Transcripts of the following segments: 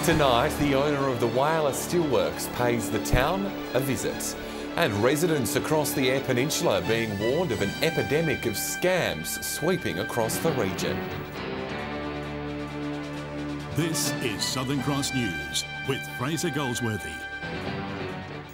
Tonight, the owner of the wireless steelworks pays the town a visit. And residents across the Eyre Peninsula being warned of an epidemic of scams sweeping across the region. This is Southern Cross News with Fraser Goldsworthy.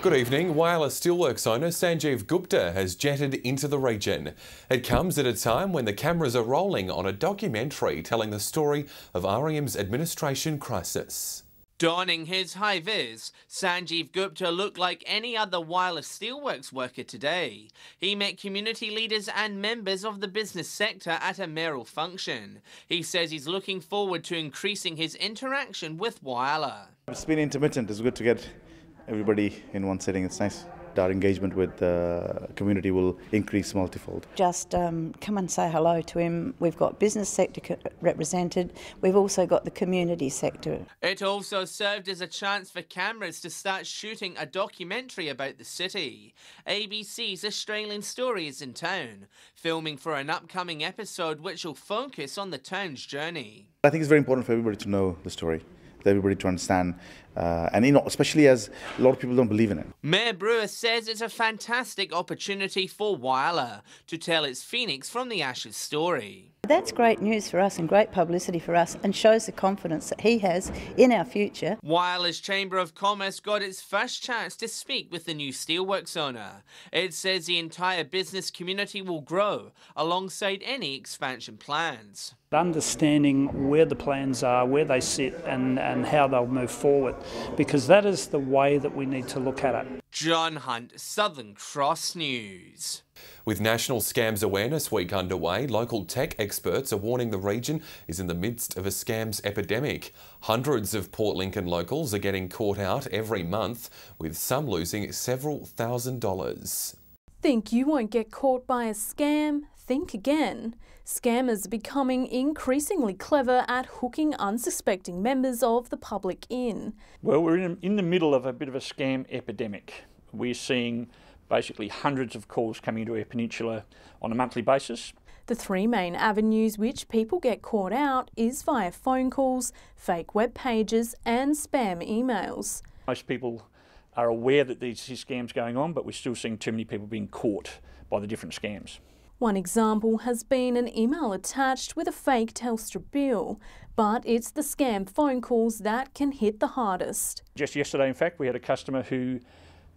Good evening. Wireless steelworks owner Sanjeev Gupta has jetted into the region. It comes at a time when the cameras are rolling on a documentary telling the story of REM's administration crisis. Donning his high-vis, Sanjeev Gupta looked like any other wireless steelworks worker today. He met community leaders and members of the business sector at a mayoral function. He says he's looking forward to increasing his interaction with Wireless. It's been intermittent. It's good to get everybody in one sitting. It's nice. Our engagement with the community will increase multifold. Just come and say hello to him. We've got business sector represented. We've also got the community sector. It also served as a chance for cameras to start shooting a documentary about the city. ABC's Australian Story is in town, filming for an upcoming episode which will focus on the town's journey. I think it's very important for everybody to know the story, for everybody to understand, and especially as a lot of people don't believe in it. Mayor Brewer says it's a fantastic opportunity for Wireless to tell its phoenix from the ashes story. That's great news for us and great publicity for us, and shows the confidence that he has in our future. Wireless Chamber of Commerce got its first chance to speak with the new steelworks owner. It says the entire business community will grow alongside any expansion plans. Understanding where the plans are, where they sit and how they'll move forward, because that is the way that we need to look at it. John Hunt, Southern Cross News. With National Scams Awareness Week underway, local tech experts are warning the region is in the midst of a scams epidemic. Hundreds of Port Lincoln locals are getting caught out every month, with some losing several $1,000s. Think you won't get caught by a scam? Think again. Scammers are becoming increasingly clever at hooking unsuspecting members of the public in. Well, we're in the middle of a bit of a scam epidemic. We're seeing basically hundreds of calls coming into Eyre Peninsula on a monthly basis. The three main avenues which people get caught out is via phone calls, fake web pages and spam emails. Most people are aware that these scams going on, but we're still seeing too many people being caught by the different scams. One example has been an email attached with a fake Telstra bill, but it's the scam phone calls that can hit the hardest. Just yesterday, in fact, we had a customer who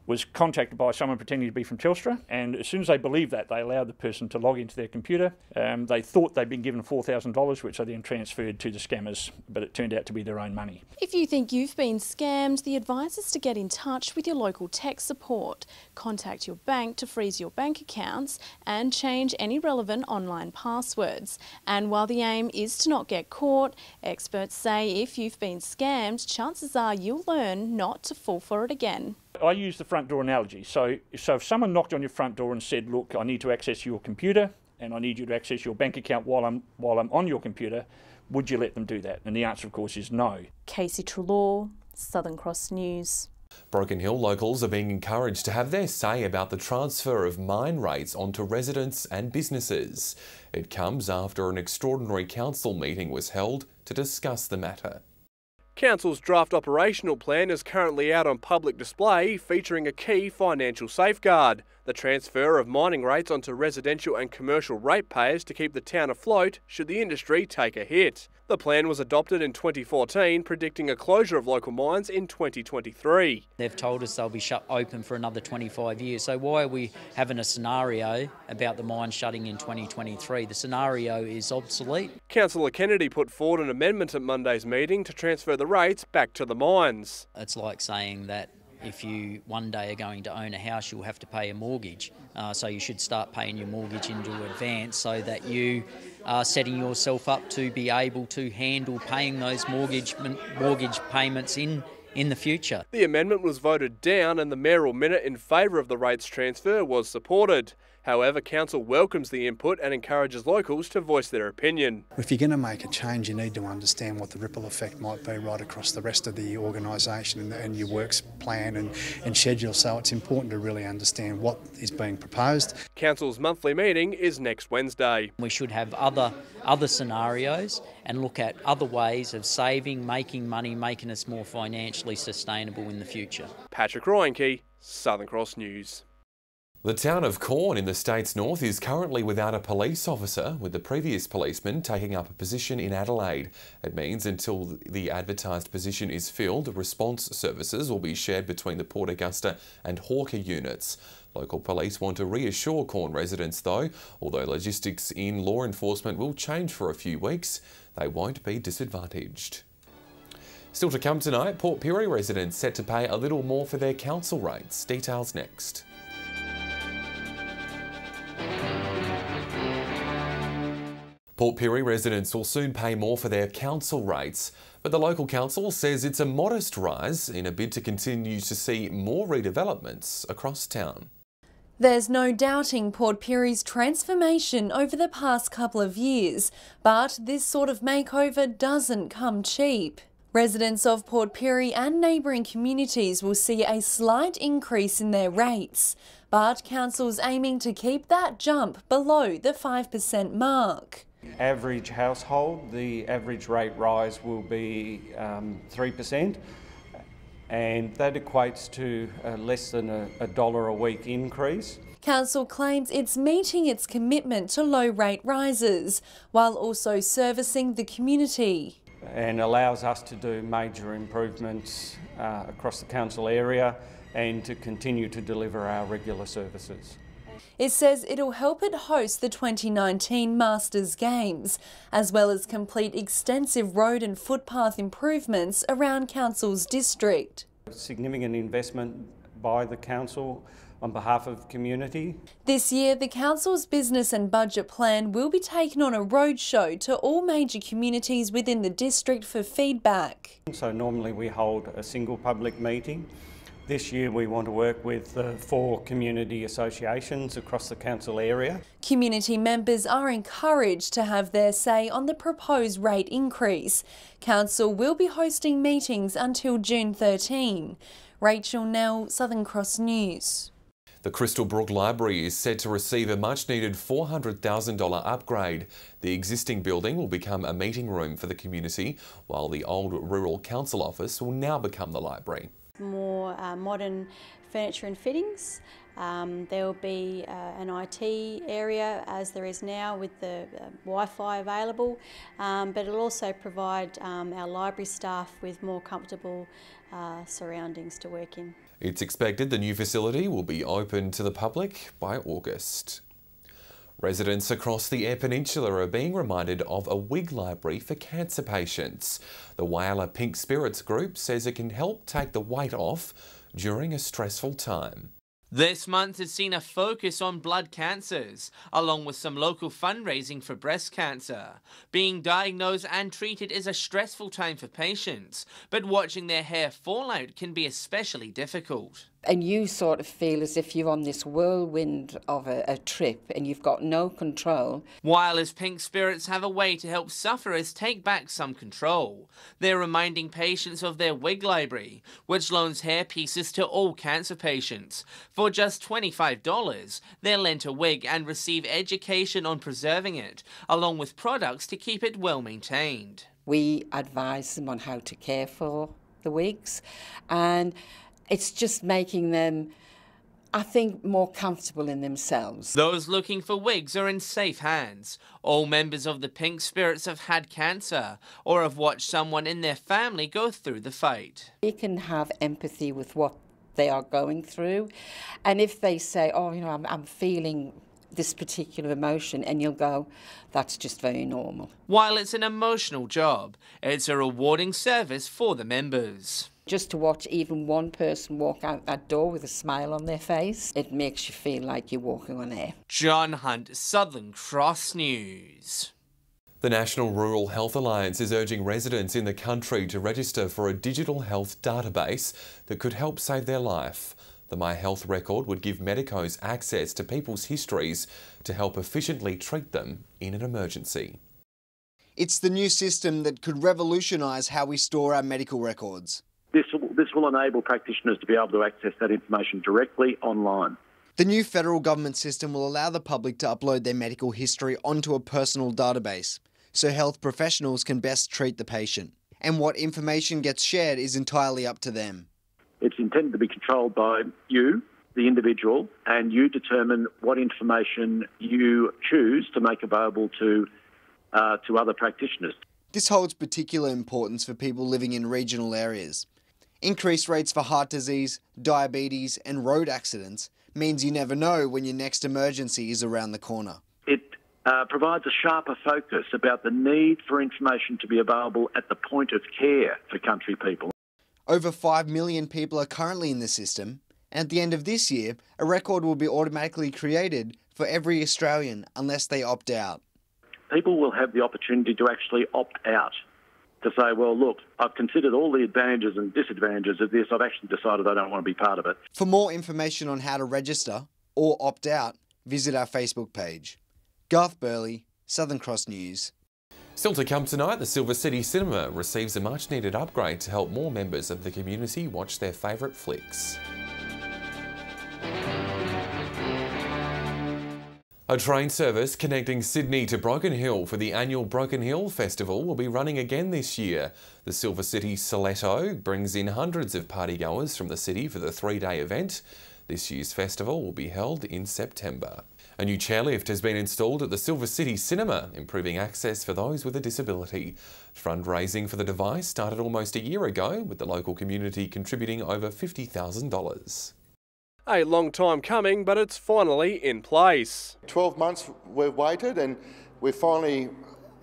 was contacted by someone pretending to be from Telstra, and as soon as they believed that, they allowed the person to log into their computer. They thought they'd been given $4,000, which they then transferred to the scammers, but it turned out to be their own money. If you think you've been scammed, the advice is to get in touch with your local tech support. Contact your bank to freeze your bank accounts and change any relevant online passwords. And while the aim is to not get caught, experts say if you've been scammed, chances are you'll learn not to fall for it again. I use the front door analogy. So if someone knocked on your front door and said, look, I need to access your computer and I need you to access your bank account while I'm on your computer, would you let them do that? And the answer, of course, is no. Casey Trelaw, Southern Cross News. Broken Hill locals are being encouraged to have their say about the transfer of mine rates onto residents and businesses. It comes after an extraordinary council meeting was held to discuss the matter. Council's draft operational plan is currently out on public display, featuring a key financial safeguard: the transfer of mining rates onto residential and commercial ratepayers to keep the town afloat should the industry take a hit. The plan was adopted in 2014, predicting a closure of local mines in 2023. They've told us they'll be open for another 25 years, so why are we having a scenario about the mine shutting in 2023? The scenario is obsolete. Councillor Kennedy put forward an amendment at Monday's meeting to transfer the rates back to the mines. It's like saying that if you one day are going to own a house, you'll have to pay a mortgage. So you should start paying your mortgage into advance so that you are setting yourself up to be able to handle paying those mortgage payments in the future. The amendment was voted down and the mayoral minute in favour of the rates transfer was supported. However, Council welcomes the input and encourages locals to voice their opinion. If you're going to make a change, you need to understand what the ripple effect might be right across the rest of the organisation and your works plan and schedule, so it's important to really understand what is being proposed. Council's monthly meeting is next Wednesday. We should have other scenarios and look at other ways of saving, making money, making us more financially sustainable in the future. Patrick Ryanke, Southern Cross News. The town of Corna in the state's north is currently without a police officer, with the previous policeman taking up a position in Adelaide. It means until the advertised position is filled, response services will be shared between the Port Augusta and Hawker units. Local police want to reassure Corna residents though, although logistics in law enforcement will change for a few weeks, they won't be disadvantaged. Still to come tonight, Port Pirie residents set to pay a little more for their council rates. Details next. Port Pirie residents will soon pay more for their council rates, but the local council says it's a modest rise in a bid to continue to see more redevelopments across town. There's no doubting Port Pirie's transformation over the past couple of years, but this sort of makeover doesn't come cheap. Residents of Port Pirie and neighbouring communities will see a slight increase in their rates, but council's aiming to keep that jump below the 5% mark. Average household, the average rate rise will be 3%, and that equates to less than $1 a week increase. Council claims it's meeting its commitment to low rate rises, while also servicing the community. And allows us to do major improvements across the council area and to continue to deliver our regular services. It says it'll help it host the 2019 Masters Games, as well as complete extensive road and footpath improvements around council's district. Significant investment by the council on behalf of the community. This year, the council's business and budget plan will be taken on a roadshow to all major communities within the district for feedback. So normally we hold a single public meeting. This year we want to work with 4 community associations across the council area. Community members are encouraged to have their say on the proposed rate increase. Council will be hosting meetings until June 13. Rachel Nell, Southern Cross News. The Crystal Brook Library is set to receive a much-needed $400,000 upgrade. The existing building will become a meeting room for the community, while the old Rural Council office will now become the library. More modern furniture and fittings. There will be an IT area as there is now with the Wi-Fi available, but it'll also provide our library staff with more comfortable surroundings to work in. It's expected the new facility will be open to the public by August. Residents across the Eyre Peninsula are being reminded of a wig library for cancer patients. The Whyalla Pink Spirits group says it can help take the weight off during a stressful time. This month has seen a focus on blood cancers, along with some local fundraising for breast cancer. Being diagnosed and treated is a stressful time for patients, but watching their hair fall out can be especially difficult. And you sort of feel as if you're on this whirlwind of a trip and you've got no control. Whylla's Pink Spirits have a way to help sufferers take back some control. They're reminding patients of their Wig Library, which loans hair pieces to all cancer patients. For just $25, they're lent a wig and receive education on preserving it, along with products to keep it well maintained. We advise them on how to care for the wigs, and it's just making them, I think, more comfortable in themselves. Those looking for wigs are in safe hands. All members of the Pink Spirits have had cancer or have watched someone in their family go through the fight. You can have empathy with what they are going through, and if they say, oh, you know, I'm feeling this particular emotion, and you'll go, that's just very normal. While it's an emotional job, it's a rewarding service for the members. Just to watch even one person walk out that door with a smile on their face, it makes you feel like you're walking on air. John Hunt, Southern Cross News. The National Rural Health Alliance is urging residents in the country to register for a digital health database that could help save their life. The My Health record would give medicos access to people's histories to help efficiently treat them in an emergency. It's the new system that could revolutionise how we store our medical records. This will enable practitioners to be able to access that information directly online. The new federal government system will allow the public to upload their medical history onto a personal database, so health professionals can best treat the patient. And what information gets shared is entirely up to them. It's intended to be controlled by you, the individual, and you determine what information you choose to make available to other practitioners. This holds particular importance for people living in regional areas. Increased rates for heart disease, diabetes and road accidents means you never know when your next emergency is around the corner. It provides a sharper focus about the need for information to be available at the point of care for country people. Over 5 million people are currently in the system, and at the end of this year, a record will be automatically created for every Australian unless they opt out. People will have the opportunity to actually opt out, to say, well, look, I've considered all the advantages and disadvantages of this. I've actually decided I don't want to be part of it. For more information on how to register or opt out, visit our Facebook page. Garth Burley, Southern Cross News. Still to come tonight, the Silver City Cinema receives a much-needed upgrade to help more members of the community watch their favourite flicks. A train service connecting Sydney to Broken Hill for the annual Broken Hill Festival will be running again this year. The Silver City Stiletto brings in hundreds of partygoers from the city for the 3-day event. This year's festival will be held in September. A new chairlift has been installed at the Silver City Cinema, improving access for those with a disability. Fundraising for the device started almost a year ago, with the local community contributing over $50,000. A long time coming, but it's finally in place. 12 months we've waited and we've finally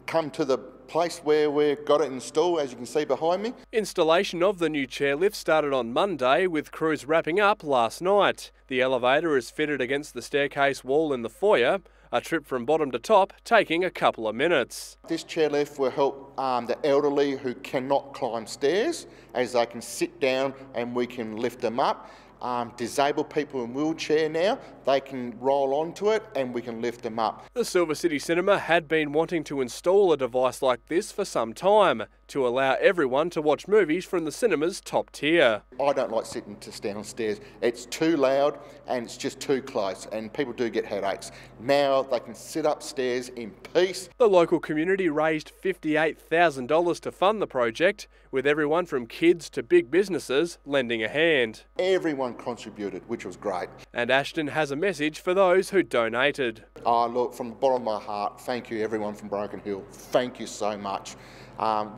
come to the place where we've got it installed, as you can see behind me. Installation of the new chairlift started on Monday, with crews wrapping up last night. The elevator is fitted against the staircase wall in the foyer, a trip from bottom to top taking a couple of minutes. This chairlift will help the elderly who cannot climb stairs, as they can sit down and we can lift them up. Disabled people in wheelchair now, they can roll onto it and we can lift them up. The Silver City Cinema had been wanting to install a device like this for some time, to allow everyone to watch movies from the cinema's top tier. I don't like sitting downstairs. It's too loud and it's just too close, and people do get headaches. Now they can sit upstairs in peace. The local community raised $58,000 to fund the project, with everyone from kids to big businesses lending a hand. Everyone contributed, which was great. And Ashton has a message for those who donated. Look, from the bottom of my heart, thank you everyone from Broken Hill. Thank you so much.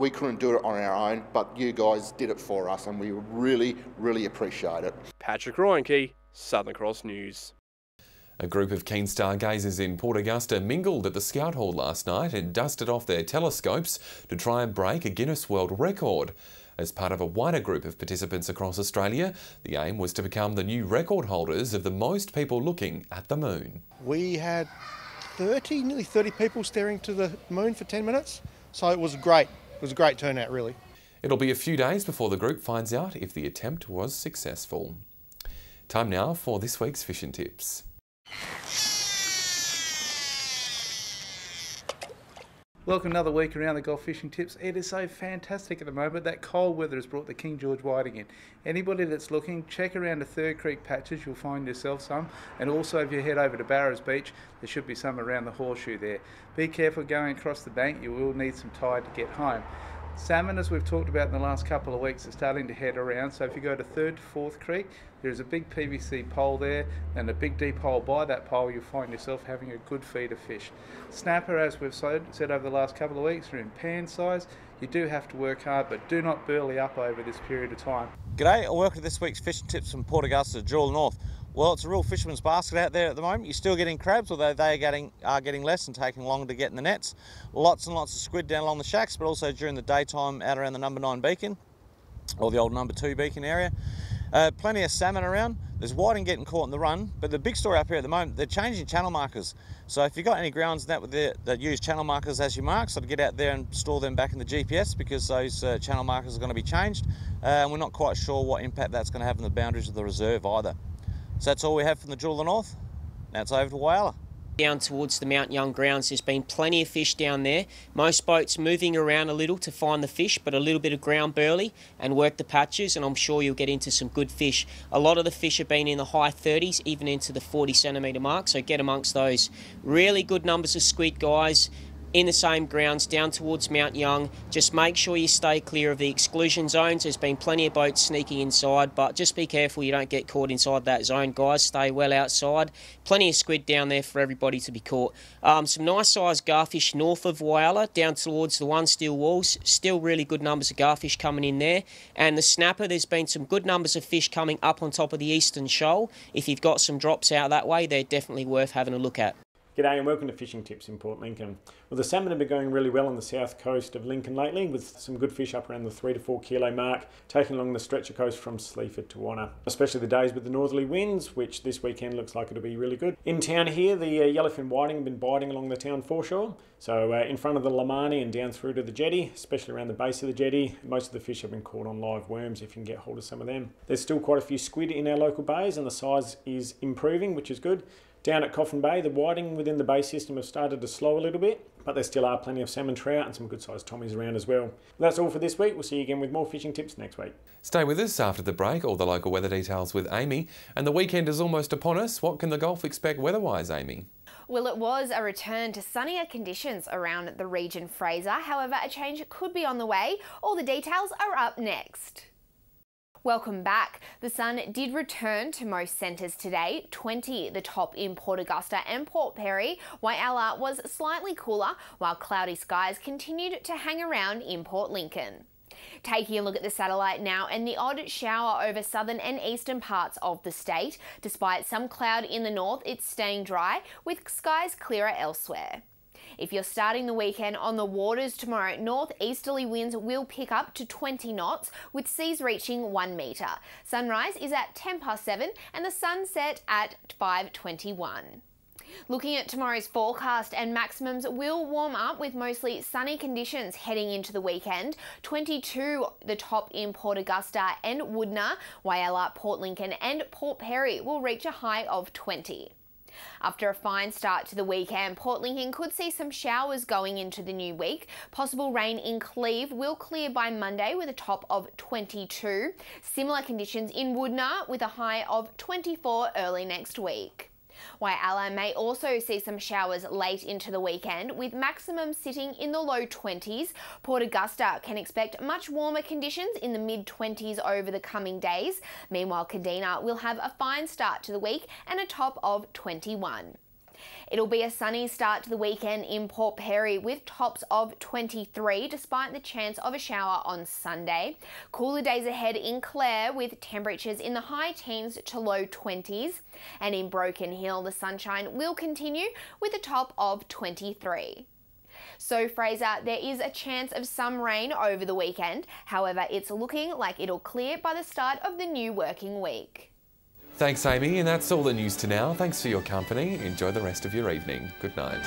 We couldn't do it on our own, but you guys did it for us, and we really, really appreciate it. Patrick Reinke, Southern Cross News. A group of keen stargazers in Port Augusta mingled at the Scout Hall last night and dusted off their telescopes to try and break a Guinness World Record. As part of a wider group of participants across Australia, the aim was to become the new record holders of the most people looking at the moon. We had nearly 30 people staring to the moon for 10 minutes, so it was great. It was a great turnout, really. It'll be a few days before the group finds out if the attempt was successful. Time now for this week's Fish and Tips. Welcome another week around the Gulf Fishing Tips. It is so fantastic at the moment. That cold weather has brought the King George whiting in. Anybody that's looking, check around the Third Creek patches, you'll find yourself some. And also if you head over to Barrows Beach, there should be some around the horseshoe there. Be careful going across the bank, you will need some tide to get home. Salmon, as we've talked about in the last couple of weeks, are starting to head around. So if you go to 3rd to 4th Creek, there's a big PVC pole there and a big deep hole by that pole. You'll find yourself having a good feed of fish. Snapper, as we've said over the last couple of weeks, are in pan size. You do have to work hard, but do not burley up over this period of time. G'day, and welcome to this week's Fishing Tips from Port Augusta to Jewel North. Well, it's a real fisherman's basket out there at the moment. You're still getting crabs, although they are getting less and taking longer to get in the nets. Lots and lots of squid down along the shacks, but also during the daytime out around the number 9 beacon, or the old number 2 beacon area. Plenty of salmon around. There's whiting getting caught in the run, but the big story up here at the moment, they're changing channel markers. So if you've got any grounds that use channel markers as your marks, I'd get out there and store them back in the GPS, because those channel markers are going to be changed. And we're not quite sure what impact that's going to have on the boundaries of the reserve either. So that's all we have from the Jewel of the North. Now it's over to Whyalla. Down towards the Mount Young grounds, there's been plenty of fish down there. Most boats moving around a little to find the fish, but a little bit of ground burley and work the patches, and I'm sure you'll get into some good fish. A lot of the fish have been in the high 30s, even into the 40 centimetre mark, so get amongst those. Really good numbers of squid, guys, in the same grounds down towards Mount Young. Just make sure you stay clear of the exclusion zones. There's been plenty of boats sneaking inside, but just be careful you don't get caught inside that zone, guys. Stay well outside. Plenty of squid down there for everybody to be caught. Some nice sized garfish north of Whyalla, down towards the One Steel Walls. Still really good numbers of garfish coming in there. And the snapper, there's been some good numbers of fish coming up on top of the Eastern Shoal. If you've got some drops out that way, they're definitely worth having a look at. G'day and welcome to Fishing Tips in Port Lincoln. Well, the salmon have been going really well on the south coast of Lincoln lately, with some good fish up around the 3 to 4 kilo mark, taking along the stretcher coast from Sleaford to Wanna, especially the days with the northerly winds, which this weekend looks like it'll be really good. In town here, the yellowfin whiting have been biting along the town foreshore, so in front of the Lamani and down through to the jetty, especially around the base of the jetty. Most of the fish have been caught on live worms if you can get hold of some of them. There's still quite a few squid in our local bays and the size is improving, which is good. Down at Coffin Bay, the whiting within the bay system have started to slow a little bit, but there still are plenty of salmon trout and some good sized tommies around as well. That's all for this week. We'll see you again with more fishing tips next week. Stay with us after the break. All the local weather details with Amy. And the weekend is almost upon us. What can the Gulf expect weather-wise, Amy? Well, it was a return to sunnier conditions around the region, Fraser. However, a change could be on the way. All the details are up next. Welcome back. The sun did return to most centres today. 20 the top in Port Augusta and Port Pirie. Whyalla was slightly cooler, while cloudy skies continued to hang around in Port Lincoln. Taking a look at the satellite now, and the odd shower over southern and eastern parts of the state. Despite some cloud in the north, it's staying dry, with skies clearer elsewhere. If you're starting the weekend on the waters tomorrow, northeasterly winds will pick up to 20 knots, with seas reaching 1 metre. Sunrise is at 7:10 and the sunset at 5:21. Looking at tomorrow's forecast, and maximums will warm up with mostly sunny conditions heading into the weekend. 22 the top in Port Augusta and Woodna. Whyalla, Port Lincoln and Port Pirie will reach a high of 20. After a fine start to the weekend, Port Lincoln could see some showers going into the new week. Possible rain in Cleve will clear by Monday with a top of 22. Similar conditions in Woodna with a high of 24 early next week. Whyalla may also see some showers late into the weekend, with maximum sitting in the low 20s. Port Augusta can expect much warmer conditions in the mid-20s over the coming days. Meanwhile, Kadina will have a fine start to the week and a top of 21. It'll be a sunny start to the weekend in Port Pirie with tops of 23 despite the chance of a shower on Sunday. Cooler days ahead in Clare with temperatures in the high teens to low 20s. And in Broken Hill, the sunshine will continue with a top of 23. So Fraser, there is a chance of some rain over the weekend. However, it's looking like it'll clear by the start of the new working week. Thanks, Amy, and that's all the news to now. Thanks for your company. Enjoy the rest of your evening. Good night.